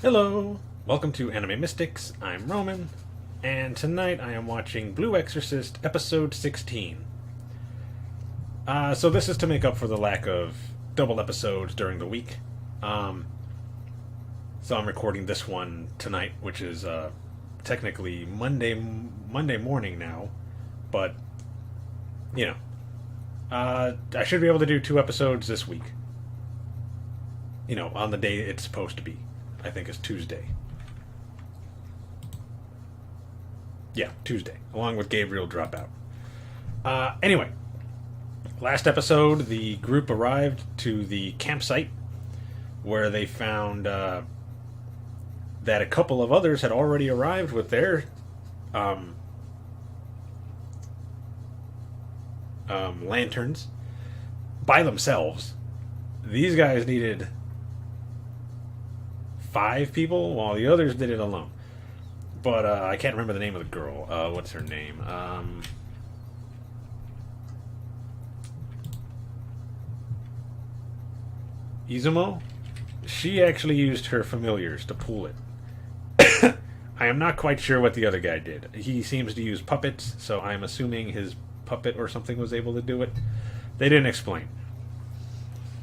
Hello! Welcome to Anime Mystics. I'm Roman, and tonight I am watching Blue Exorcist episode 16. So this is to make up for the lack of double episodes during the week. So I'm recording this one tonight, which is technically Monday morning now, but you know, I should be able to do 2 episodes this week. You know, on the day it's supposed to be. I think it's Tuesday. Yeah, Tuesday, along with Gabriel Dropout. Anyway, last episode, the group arrived to the campsite where they found that a couple of others had already arrived with their lanterns by themselves. These guys needed 5 people, while the others did it alone. But I can't remember the name of the girl. What's her name? Izumo? She actually used her familiars to pull it. I am not quite sure what the other guy did. He seems to use puppets, so I'm assuming his puppet or something was able to do it. They didn't explain.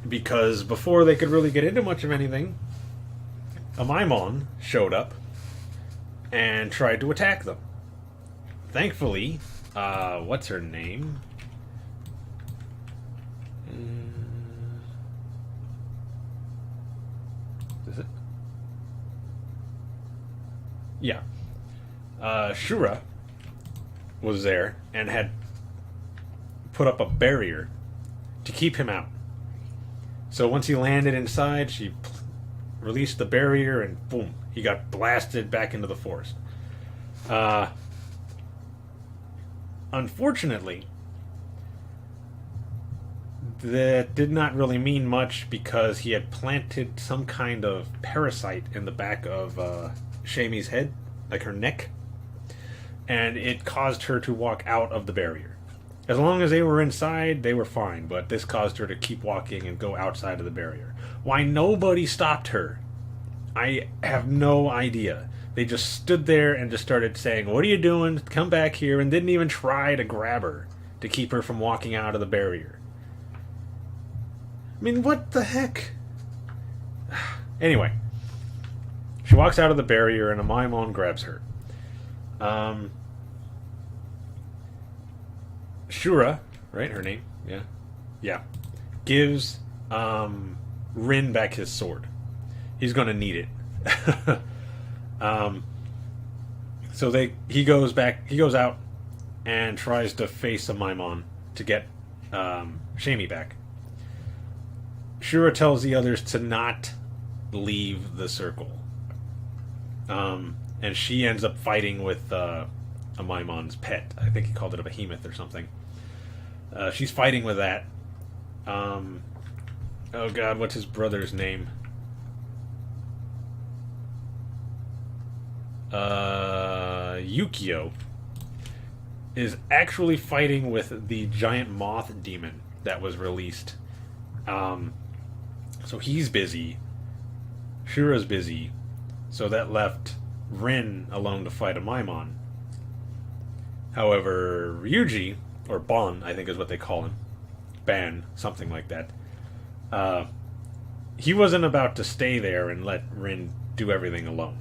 Because before they could really get into much of anything, a Maimon showed up and tried to attack them. Thankfully, what's her name? Is it? Yeah. Shura was there and had put up a barrier to keep him out. So once he landed inside, she released the barrier, and boom, he got blasted back into the forest. Unfortunately, that did not really mean much because he had planted some kind of parasite in the back of Shami's head, like her neck, and it caused her to walk out of the barrier. As long as they were inside, they were fine, but this caused her to keep walking and go outside of the barrier. Why nobody stopped her, I have no idea. They just stood there and just started saying, "What are you doing? Come back here," and didn't even try to grab her to keep her from walking out of the barrier. I mean, what the heck? Anyway, she walks out of the barrier and a Maimon grabs her. Shura, right? Her name? Yeah. Yeah. Gives Rin back his sword. He's going to need it. So he goes out and tries to face a Maimon to get Shami back. Shura tells the others to not leave the circle. And she ends up fighting with a Maimon's pet. I think he called it a behemoth or something. She's fighting with that. Oh god, what's his brother's name? Yukio is actually fighting with the giant moth demon that was released. So he's busy. Shura's busy. So that left Rin alone to fight a Maimon. However, Ryuji, or Bon, I think is what they call him. Ban, something like that. He wasn't about to stay there and let Rin do everything alone.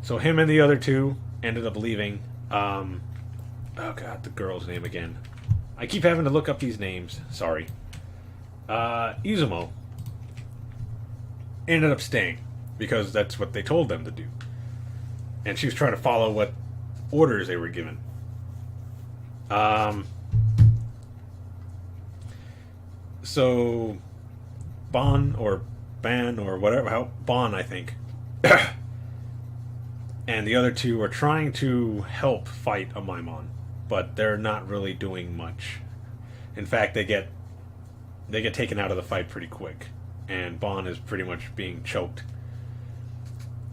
So him and the other two ended up leaving. Oh god, the girl's name again. I keep having to look up these names. Sorry. Izumo ended up staying because that's what they told them to do. And she was trying to follow what orders they were given. So Bon or Ban or whatever, Bon, I think. And the other two are trying to help fight a Maimon, but they're not really doing much. In fact, they get taken out of the fight pretty quick, and Bon is pretty much being choked,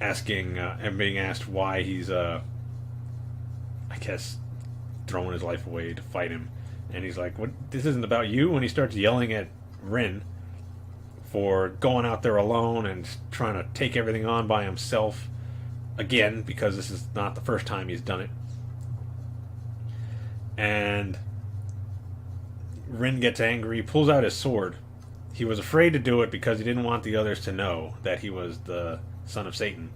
and being asked why he's I guess throwing his life away to fight him, and he's like, "What? This isn't about you." When he starts yelling at Rin for going out there alone and trying to take everything on by himself again, because this is not the first time he's done it. And Rin gets angry, pulls out his sword. He was afraid to do it because he didn't want the others to know that he was the son of Satan.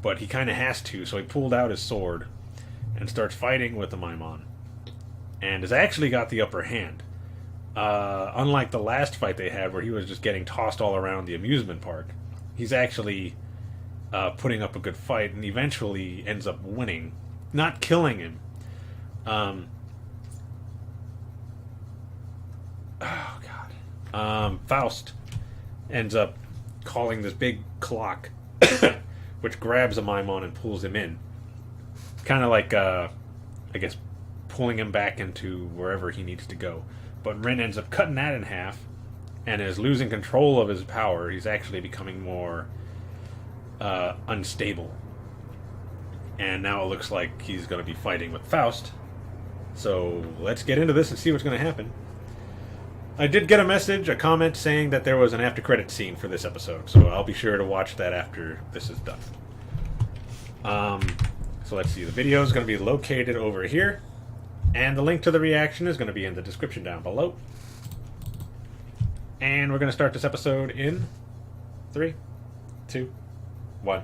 But he kind of has to, so he pulled out his sword and starts fighting with the Maimon. And has actually got the upper hand. Unlike the last fight they had where he was just getting tossed all around the amusement park, he's actually putting up a good fight and eventually ends up winning. Not killing him. Oh, God. Faust ends up calling this big clock, which grabs a Maimon and pulls him in. Kind of like, I guess, pulling him back into wherever he needs to go. But Rin ends up cutting that in half and is losing control of his power. He's actually becoming more unstable. And now it looks like he's going to be fighting with Faust. So let's get into this and see what's going to happen. I did get a comment saying that there was an after-credit scene for this episode, so I'll be sure to watch that after this is done. So let's see, the video is going to be located over here, and the link to the reaction is going to be in the description down below. And we're going to start this episode in 3, 2, 1.